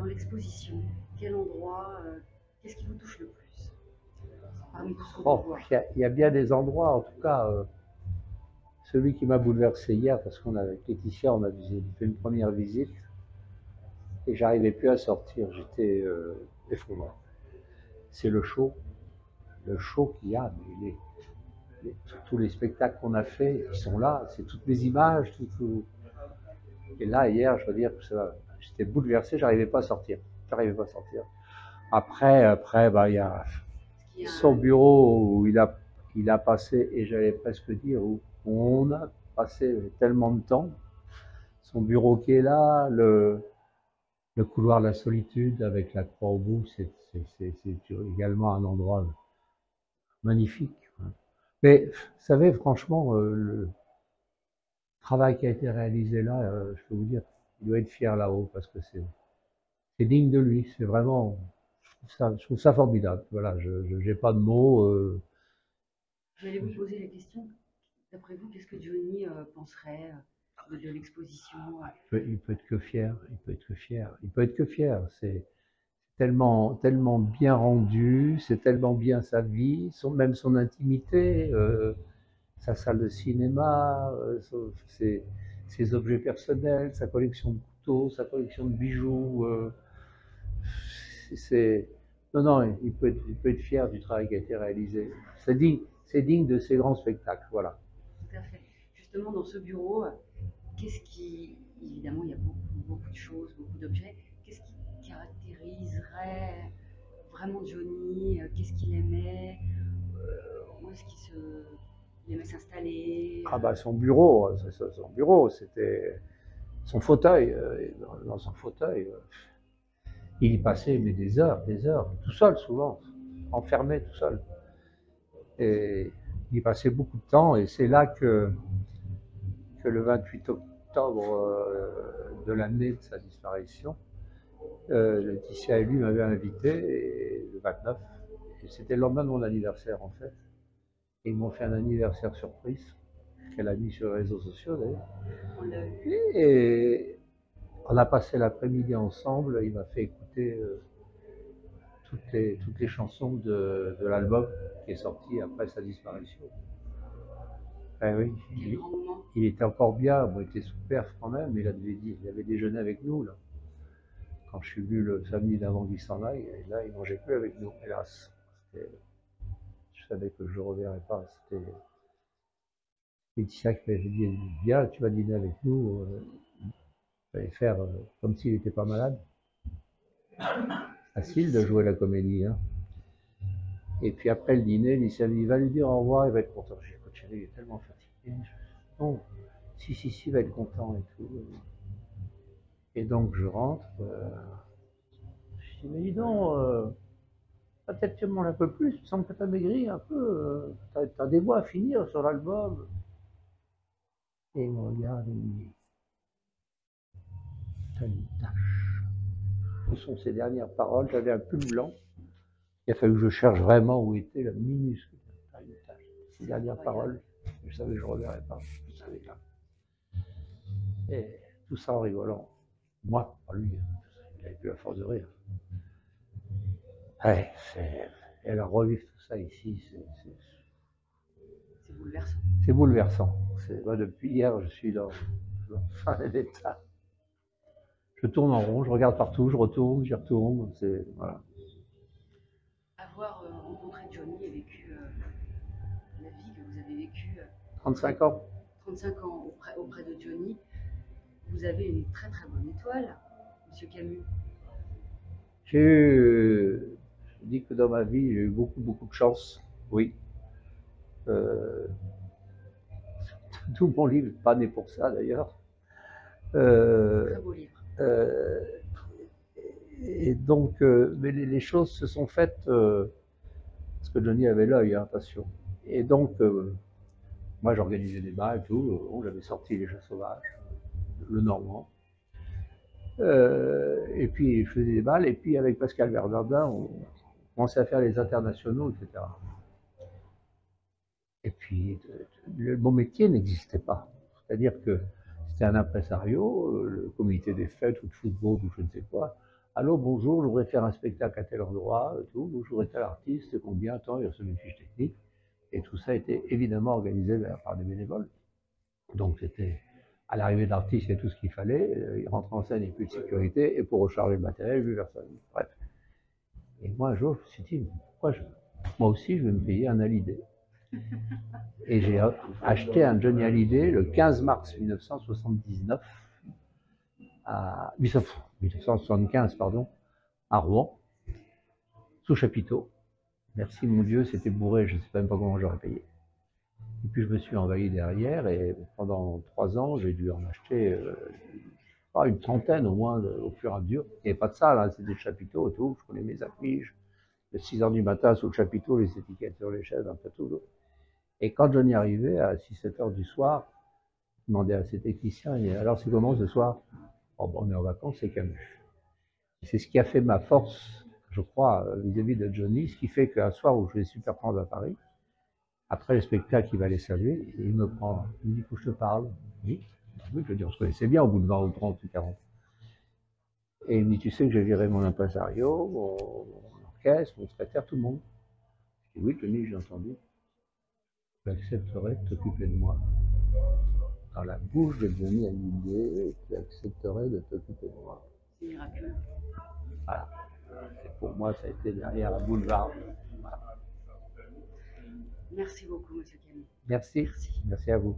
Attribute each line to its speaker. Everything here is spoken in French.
Speaker 1: l'exposition, quel endroit, qu'est-ce qui vous touche le plus parmi tout ce qu'on peut
Speaker 2: Oh,
Speaker 1: voir?
Speaker 2: il y a bien des endroits, en tout cas, celui qui m'a bouleversé hier, parce qu'on avec Laetitia, on a fait une première visite, et j'arrivais plus à sortir, j'étais effondré. C'est le show qu'il y a, mais tous les spectacles qu'on a faits, qui sont là, c'est toutes les images, tout. Et là, hier, je dois dire que j'étais bouleversé, j'arrivais pas à sortir. J'arrivais pas à sortir. Après, bah, il y a
Speaker 1: Il y a
Speaker 2: son bureau où il a passé, et j'allais presque dire, où on a passé tellement de temps. Son bureau qui est là, le couloir de la solitude avec la croix au bout, c'est également un endroit magnifique. Mais vous savez, franchement, le travail qui a été réalisé là, je peux vous dire, il doit être fier là-haut parce que c'est digne de lui. C'est vraiment, je trouve ça formidable. Voilà, je n'ai pas de mots.
Speaker 1: J'allais vous poser la question, d'après vous, qu'est-ce que Johnny penserait de l'exposition?
Speaker 2: Il peut être que fier. Il peut être que fier. Il peut être que fier. C'est tellement bien rendu. C'est tellement bien sa vie, même son intimité. Sa salle de cinéma, ses objets personnels, sa collection de couteaux, sa collection de bijoux. C'est non, il peut être fier du travail qui a été réalisé. C'est digne de ces grands spectacles, voilà.
Speaker 1: Tout à fait. Justement, dans ce bureau, qu'est-ce qui, évidemment, il y a beaucoup de choses, beaucoup d'objets, qu'est-ce qui caractériserait vraiment Johnny? Qu'est-ce qu'il aimait? Où est-ce il aimait s'installer?
Speaker 2: Ah bah son bureau, c'était son fauteuil. Dans son fauteuil, il y passait mais des heures, tout seul souvent, enfermé tout seul. Et il y passait beaucoup de temps, et c'est là que le 28 octobre de l'année de sa disparition, Laetitia et lui m'avaient invité, et le 29, et c'était le lendemain de mon anniversaire en fait. Et ils m'ont fait un anniversaire surprise, qu'elle a mis sur les réseaux sociaux d'ailleurs.
Speaker 1: On l'a eu.
Speaker 2: Et on a passé l'après-midi ensemble, il m'a fait écouter toutes les chansons de l'album qui est sorti après sa disparition. Eh oui,
Speaker 1: Quel grand moment.
Speaker 2: il était encore bien, bon, il était sous perf quand même, il avait déjeuné avec nous là. Quand je suis venu le samedi d'avant qu'il s'en aille, et là il mangeait plus avec nous, hélas. Je savais que je ne le reverrais pas. C'était Laetitia qui m'avait dit, viens, tu vas dîner avec nous. Il fallait faire comme s'il n'était pas malade. Facile de jouer la comédie. Hein. Et puis après le dîner, il va lui dire au revoir, il va être content. J'ai dit, écoute, chérie, il est tellement fatigué. Non, si, il va être content et tout. Et donc je rentre. Je dis, mais dis donc, peut-être tu me manges un peu plus, il me semble que tu as maigri un peu. Tu as des mots à finir sur l'album. Et il me regarde et il me dit, t'as une tâche. Ce sont ses dernières paroles. J'avais un pull blanc. Il a fallu que je cherche vraiment où était la minuscule. T'as une tâche. Ses dernières paroles. Je savais que je ne reverrais pas. Je savais là. Et tout ça en rigolant. Moi, pas lui. Il n'avait plus la force de rire. Ouais, et alors revivre tout ça ici,
Speaker 1: C'est bouleversant.
Speaker 2: c'est bouleversant. Moi, depuis hier, je suis dans un état. Je tourne en rond, je regarde partout, je retourne, j'y retourne. Voilà.
Speaker 1: Avoir rencontré Johnny et vécu la vie que vous avez vécue
Speaker 2: 35 ans.
Speaker 1: 35 ans auprès de Johnny, vous avez une très très bonne étoile, Monsieur Camus.
Speaker 2: J'ai eu, je dis que dans ma vie, j'ai eu beaucoup de chance. Oui. Euh, tout mon livre n'est pas né pour ça d'ailleurs.
Speaker 1: Très beau livre.
Speaker 2: Et donc, mais les choses se sont faites parce que Johnny avait l'œil, hein, attention. Et donc, moi j'organisais des bals et tout. J'avais sorti Les Chats Sauvages, le Normand. Et puis je faisais des balles, et puis avec Pascal Verdardin, on commençait à faire les internationaux, etc. Et puis, mon métier n'existait pas. C'est-à-dire que c'était un impresario, le comité des fêtes ou de football ou je ne sais quoi, Allô, bonjour, je voudrais faire un spectacle à tel endroit, tout, je voudrais tel artiste, combien, temps, il recevait une fiche technique. Et tout ça était évidemment organisé par des bénévoles. Donc c'était à l'arrivée de l'artiste, il y a tout ce qu'il fallait, il rentre en scène, il n'y a plus de sécurité, et pour recharger le matériel, plus personne. Bref. Et moi un jour, je me suis dit, moi aussi je vais me payer un Hallyday. Et j'ai acheté un Johnny Hallyday le 15 mars 1979, à 1975, pardon, à Rouen, sous chapiteau. Merci mon Dieu, c'était bourré, je ne sais même pas comment j'aurais payé. Et puis je me suis envahi derrière et pendant 3 ans, j'ai dû en acheter une trentaine au moins au fur et à mesure. Il n'y avait pas de salle, hein, c'était des chapiteaux et tout. Je connais mes affiches. De 6 h du matin sous le chapiteau, les étiquettes sur les chaises, un peu tout. Et quand Johnny arrivait à 6-7 h du soir, je demandais à ses techniciens, alors c'est comment ce soir? Oh, bon, on est en vacances, c'est Camus. C'est ce qui a fait ma force, je crois, vis-à-vis de Johnny, ce qui fait qu'un soir où je vais super prendre à Paris, après le spectacle, il va aller saluer, et il me prend, il me dit, faut que je te parle. Oui, oui, je veux dire, on se connaissait bien au bout de 20 ou 30 ou 40. Et il me dit, tu sais que j'ai viré mon impresario, mon orchestre, mon secrétaire, tout le monde. Je dis, oui, Tony, j'ai entendu. Tu accepterais de t'occuper de moi. Dans la bouche de Johnny Hallyday, tu accepterais de t'occuper de moi.
Speaker 1: C'est miraculeux.
Speaker 2: Voilà. Et pour moi, ça a été derrière un boulevard. Voilà.
Speaker 1: Merci beaucoup, monsieur Camille.
Speaker 2: Merci. Merci à vous.